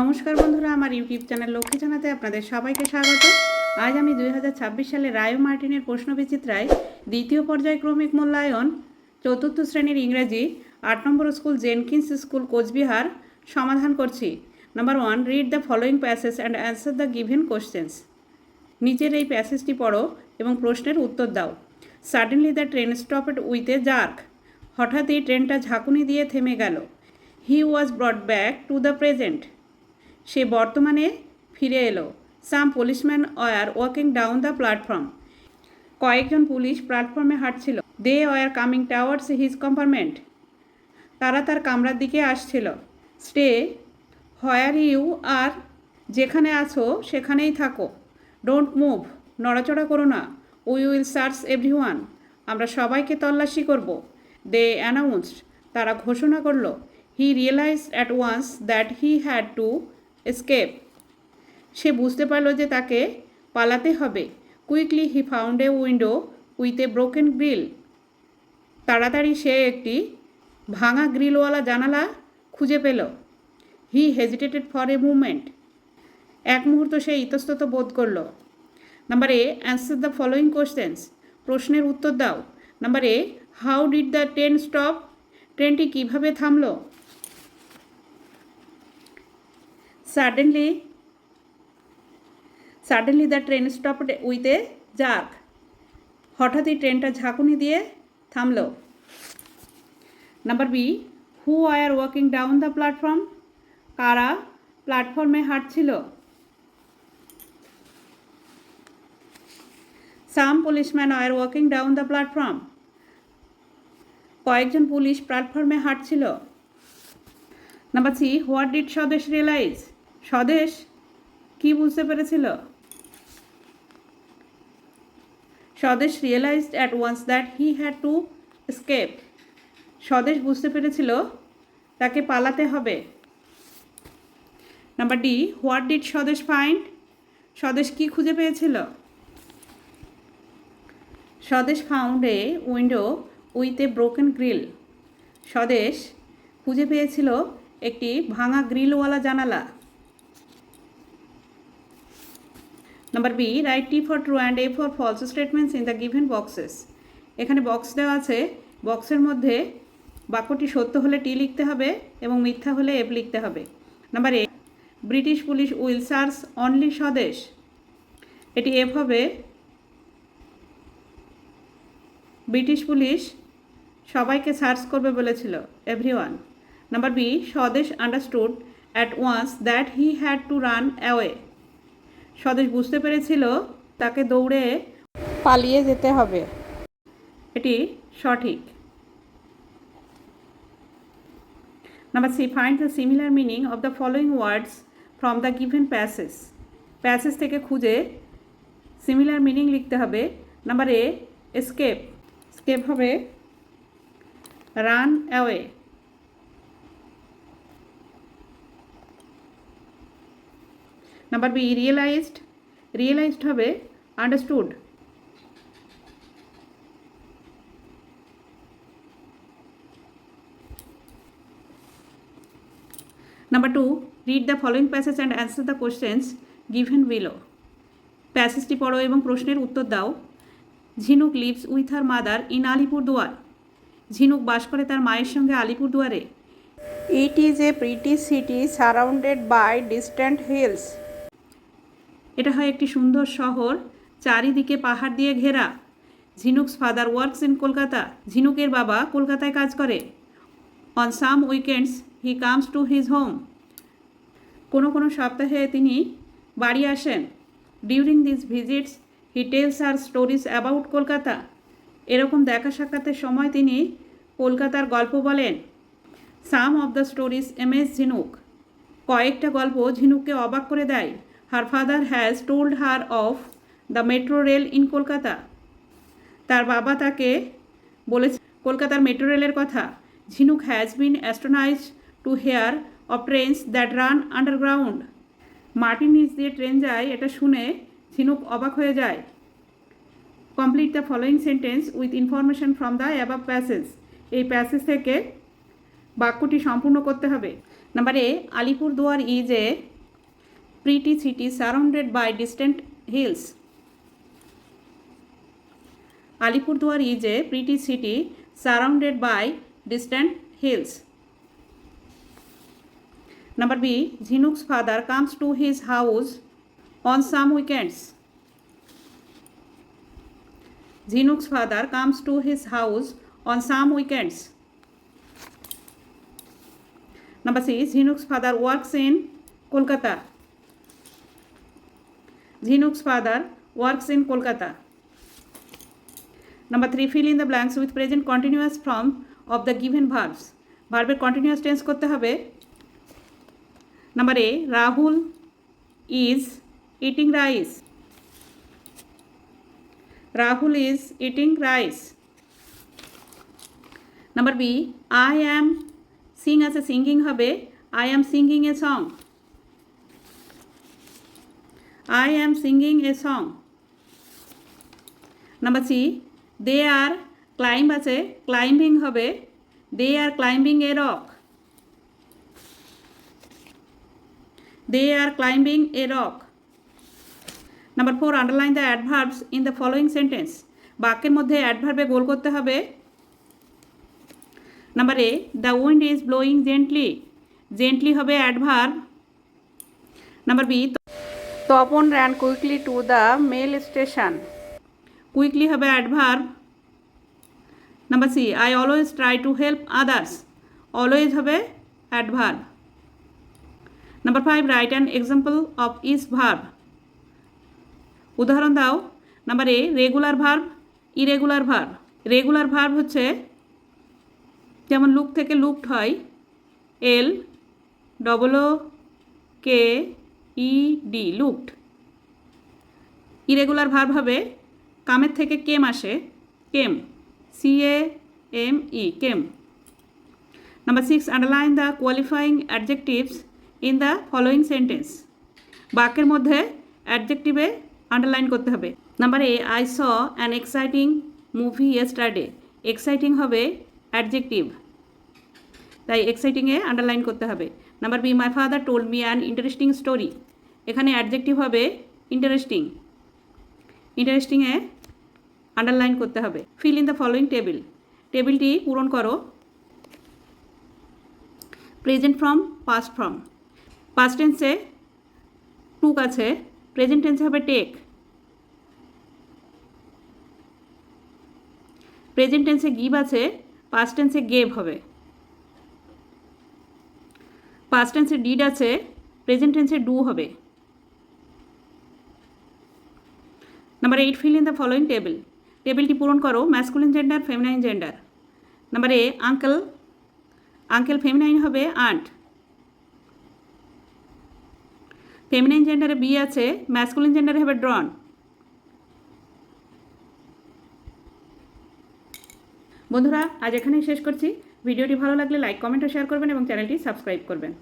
নমস্কার বন্ধুরা, আমার ইউটিউব চ্যানেল লক্ষ্মী জানাতে আপনাদের সবাইকে স্বাগত। আজ আমি 2026 সালে রায় মার্টিনের প্রশ্নবিচিত্রায় দ্বিতীয় পর্যায়ক্রমিক মূল্যায়ন চতুর্থ শ্রেণীর ইংরেজি 8 নম্বর স্কুল জেনকিন্স স্কুল কোচবিহার সমাধান করছি। Number 1, read the following passage and answer the given questions. নিচের এই প্যাসেজটি পড়ো এবং প্রশ্নের উত্তর দাও। Suddenly the train stopped with a jerk. হঠাৎই ট্রেনটা ঝাঁকুনি দিয়ে থেমে গেল। হি ওয়াজ ব্রট ব্যাক টু দ্য প্রেজেন্ট। সে বর্তমানে ফিরে এলো। Some policeman were walking down the platform. কয়েকজন পুলিশ প্ল্যাটফর্মে হাঁটছিল। They were coming towards his compartment. তারা তার কামরার দিকে আসছিল। Stay where you are. যেখানে আছো সেখানেই থাকো। Don't move. নড়াচড়া করো না। We will search everyone. আমরা সবাইকে তল্লাশি করব। They announced. তারা ঘোষণা করলো। He realized at once that he had to escape. সে বুঝতে পারল যে তাকে পালাতে হবে। Quickly he found a window with a broken grill. তাড়াতাড়ি সে একটি ভাঙা গ্রিলওয়ালা জানালা খুঁজে পেল। He hesitated for a movement. এক মুহূর্ত সে ইতস্তত বোধ করল। Number A, answer the following questions. প্রশ্নের উত্তর দাও। Number A, how did the train stop. ট্রেনটি কীভাবে থামলো? Suddenly the train stopped with a jerk. হঠাৎই ট্রেনটা ঝাঁকুনি দিয়ে থামলো। Number B, who are walking down the platform. কারা প্ল্যাটফর্মে হাঁটছিল? Some policeman are walking down the platform. কয়েকজন পুলিশ প্ল্যাটফর্মে হাঁটছিল। Number C, what did Swadesh realize. Swadesh কি বুঝতে পেরেছিল? Swadesh realized at once that he had to escape. Swadesh বুঝতে পেরেছিল তাকে পালাতে হবে। Number D, what did Swadesh find. Swadesh কি খুঁজে পেয়েছিল? Swadesh found a window with a broken grill. স্বদেশ খুঁজে পেয়েছিল একটি ভাঙা গ্রিলওয়ালা জানালা। Number B, write T for true and F for false statements in the given boxes. এখানে বক্স দেওয়া আছে। বক্সের মধ্যে বাক্যটি সত্য হলে টি লিখতে হবে এবং মিথ্যা হলে এফ লিখতে হবে। Number A, British police will search only স্বদেশ। এটি এফ হবে। ব্রিটিশ পুলিশ সবাইকে সার্চ করবে বলেছিল, everyone. Number B, Swadesh understood at once that he had to run away. Swadesh বুঝতে পেরেছিল তাকে দৌড়ে পালিয়ে যেতে হবে। এটি সঠিক। Number C, find the similar meaning of the following words from the given passage. Passage থেকে খুঁজে সিমিলার মিনিং লিখতে হবে। Number A, escape. স্কেপ হবে run away. Number B, realized. Realized হবে understood. Number two, read the following passage and answer the questions given below. প্যাসেজটি পড়ো এবং প্রশ্নের উত্তর দাও। Jhinuk lives with her mother in Alipurduar. Jhinuk বাস করে তার মায়ের সঙ্গে আলিপুরদুয়ারে। ইট is a pretty city surrounded by distant hills. এটা হয় একটি সুন্দর শহর, চারিদিকে পাহাড় দিয়ে ঘেরা। Jhinuk's father works in Kolkata. ঝিনুকের বাবা কলকাতায় কাজ করে। On some weekends he comes to his home. কোনো কোনো সপ্তাহে তিনি বাড়ি আসেন। During this visits he tells her stories about Kolkata. এরকম দেখা সাক্ষাতের সময় তিনি কলকাতার গল্প বলেন। Some of the stories amaze Jhinuk. কয়েকটা গল্প ঝিনুককে অবাক করে দেয়। Her father has told her of the metro rail in Kolkata. তার বাবা তাকে বলেছে কলকাতার মেট্রো রেলের কথা। Jhinuk has been astonished to hear of trains that run underground. মাটির নিচ দিয়ে ট্রেন যায় এটা শুনে ঝিনুক অবাক হয়ে যায়। Complete the following sentence with information from the above passage. এই প্যাসেজ থেকে বাক্যটি সম্পূর্ণ করতে হবে। Number A, Alipurduar is a pretty city surrounded by distant hills. Alipurduar is a pretty city surrounded by distant hills. Number B, Jhinuk's father comes to his house on some weekends. Jhinuk's father comes to his house on some weekends. Number C, Jhinuk's father works in Kolkata. Jhinuk's father works in Kolkata. Number 3, fill in the blanks with present continuous form of the given verbs. ভার্বের continuous tense করতে হবে। Number A, Rahul is eating rice. Rahul is eating rice. Number B, I am sing আছে singing হবে I am singing a song. I am singing a song. Number C, they are climb আছে climbing হবে they are climbing a rock. They are climbing a rock. Number 4, underline the adverbs in the following sentence. বাক্যের মধ্যে অ্যাডভার্বে গোল করতে হবে। Number A, the wind is blowing gently. Gently হবে adverb. Number B, Topon ran quickly to the mail station. Quickly হবে adverb. Number C, I always try to help others. Always হবে adverb. Number 5, write an example of each verb. উদাহরণ দাও। Number A, regular verb, irregular verb. Regular verb হচ্ছে যেমন look থেকে looked হয় LOOKED looked. Irregular verb হবে কামের থেকে কেম আসে কেম CAME came. Number 6, underline the qualifying adjectives in the following sentence. বাক্যের মধ্যে অ্যাডজেক্টিভে আন্ডারলাইন করতে হবে। Number A, I saw an exciting movie yesterday. Exciting হবে অ্যাডজেক্টিভ, তাই এক্সাইটিংয়ে আন্ডারলাইন করতে হবে। Number B, my father told me an interesting story. এখানে adjective হবে ইন্টারেস্টিং, ইন্টারেস্টিংয়ে আন্ডারলাইন করতে হবে। Fill in the following table. টেবিলটি পূরণ করো। Present form, past form. Past টেন্সে টুক আছে, প্রেজেন্ট টেন্সে হবে টেক। প্রেজেন্ট টেন্সে গিভ আছে, পাস্ট টেন্সে গেভ হবে। পাস্ট টেন্সে ডিড আছে, প্রেজেন্ট টেন্সে ডু হবে। Number 8, fill in the following table. টেবিলটি পূরণ করো। Masculine gender, feminine gender. Number A, uncle. Uncle feminine হবে আন্ট। ফেমিনাইন জেন্ডারে বি আছে, ম্যাসকুলিন জেন্ডারে হবে ড্রন। বন্ধুরা আজ এখানেই শেষ করছি। ভিডিওটি ভালো লাগলে লাইক কমেন্ট ও শেয়ার করবেন এবং চ্যানেলটি সাবস্ক্রাইব করবেন।